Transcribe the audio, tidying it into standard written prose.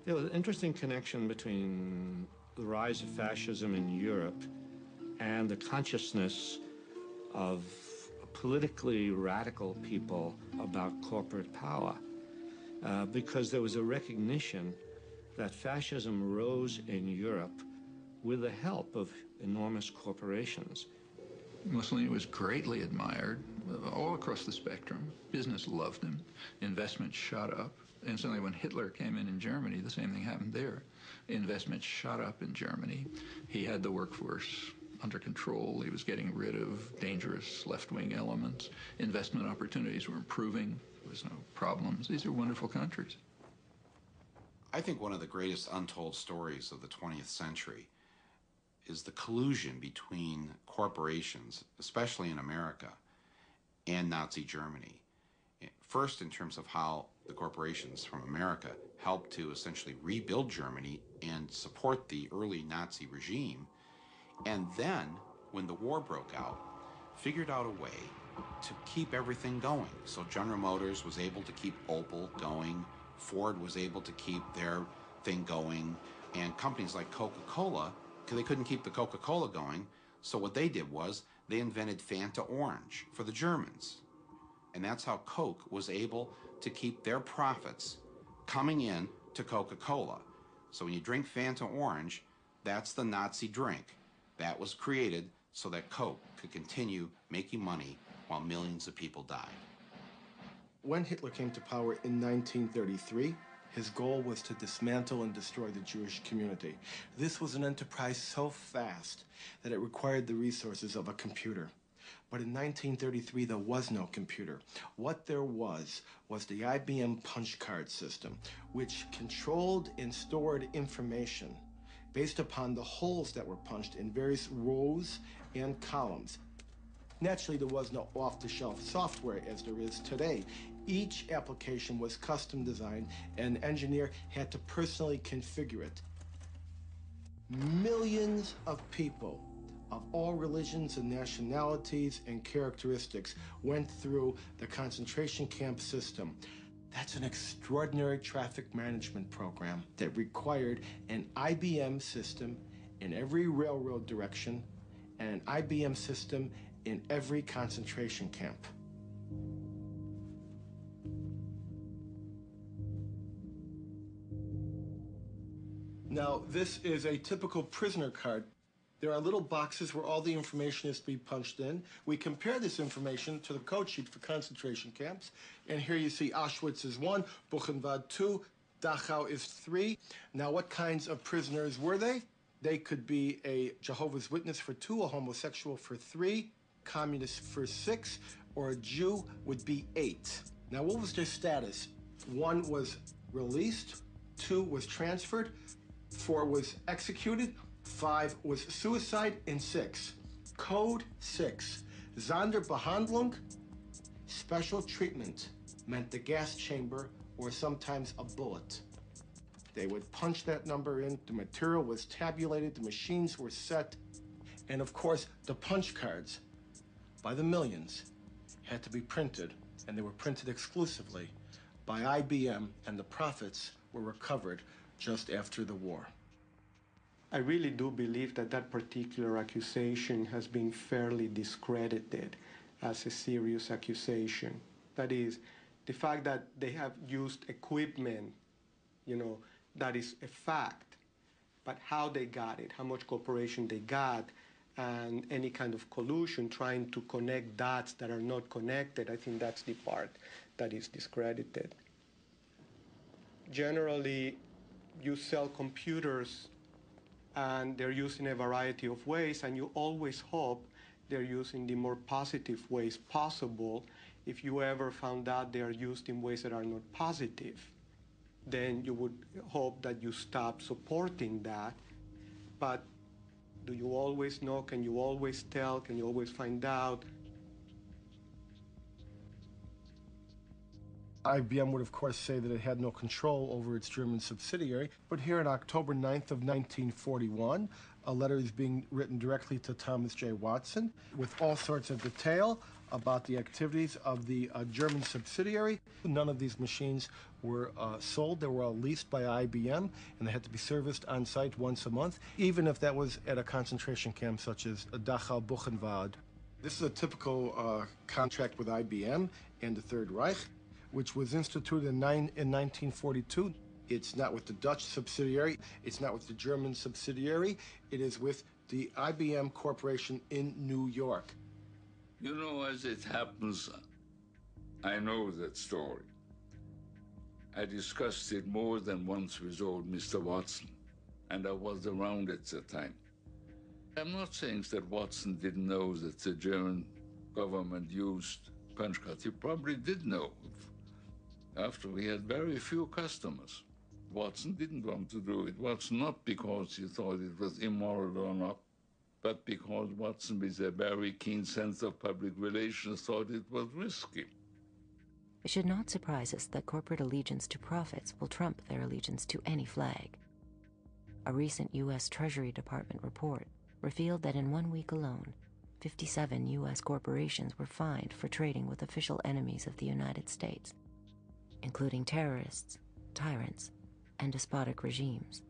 There was an interesting connection between the rise of fascism in Europe and the consciousness of politically radical people about corporate power, because there was a recognition that fascism rose in Europe with the help of enormous corporations. Mussolini was greatly admired all across the spectrum. Business loved him. Investment shot up. Incidentally, when Hitler came in Germany, the same thing happened there. Investment shot up in Germany. He had the workforce under control. He was getting rid of dangerous left-wing elements. Investment opportunities were improving. There was no problems. These are wonderful countries. I think one of the greatest untold stories of the 20th century is the collusion between corporations, especially in America, and Nazi Germany. First, in terms of how the corporations from America helped to essentially rebuild Germany and support the early Nazi regime, and then, when the war broke out, figured out a way to keep everything going. So General Motors was able to keep Opel going, Ford was able to keep their thing going, and companies like Coca-Cola, they couldn't keep the Coca-Cola going, so what they did was they invented Fanta Orange for the Germans. And that's how Coke was able to keep their profits coming in to Coca-Cola. So when you drink Fanta Orange, that's the Nazi drink. That was created so that Coke could continue making money while millions of people died. When Hitler came to power in 1933, his goal was to dismantle and destroy the Jewish community. This was an enterprise so fast that it required the resources of a computer. But in 1933, there was no computer. What there was the IBM punch card system, which controlled and stored information based upon the holes that were punched in various rows and columns. Naturally, there was no off-the-shelf software as there is today. Each application was custom designed, and an engineer had to personally configure it. Millions of people of all religions and nationalities and characteristics went through the concentration camp system. That's an extraordinary traffic management program that required an IBM system in every railroad direction and an IBM system in every concentration camp. Now, this is a typical prisoner card. There are little boxes where all the information is to be punched in. We compare this information to the code sheet for concentration camps. And here you see Auschwitz is 1, Buchenwald 2, Dachau is 3. Now, what kinds of prisoners were they? They could be a Jehovah's Witness for 2, a homosexual for 3, communist for 6, or a Jew would be 8. Now, what was their status? 1 was released, 2 was transferred, 4 was executed, 5 was suicide, and 6. Code 6. Sonderbehandlung, special treatment, meant the gas chamber or sometimes a bullet. They would punch that number in, the material was tabulated, the machines were set, and of course, the punch cards, by the millions, had to be printed, and they were printed exclusively by IBM, and the profits were recovered just after the war. I really do believe that that particular accusation has been fairly discredited as a serious accusation. That is, the fact that they have used equipment, that is a fact. But how they got it, how much cooperation they got, and any kind of collusion trying to connect dots that are not connected, I think that's the part that is discredited. Generally, you sell computers and they're used in a variety of ways, and you always hope they're used in the more positive ways possible. If you ever found out they are used in ways that are not positive, then you would hope that you stop supporting that. But do you always know? Can you always tell? Can you always find out? IBM would, of course, say that it had no control over its German subsidiary, but here on October 9th of 1941, a letter is being written directly to Thomas J. Watson with all sorts of detail about the activities of the German subsidiary. None of these machines were sold. They were all leased by IBM, and they had to be serviced on site once a month, even if that was at a concentration camp such as Dachau Buchenwald. This is a typical contract with IBM and the Third Reich, which was instituted in 1942. It's not with the Dutch subsidiary. It's not with the German subsidiary. It is with the IBM Corporation in New York. You know, as it happens, I know that story. I discussed it more than once with old Mr. Watson, and I was around at the time. I'm not saying that Watson didn't know that the German government used punch cards. He probably did know. After we had very few customers, Watson didn't want to do it. It was not because he thought it was immoral or not, but because Watson, with a very keen sense of public relations, thought it was risky. It should not surprise us that corporate allegiance to profits will trump their allegiance to any flag. A recent U.S. Treasury Department report revealed that in 1 week alone, 57 U.S. corporations were fined for trading with official enemies of the United States, including terrorists, tyrants, and despotic regimes.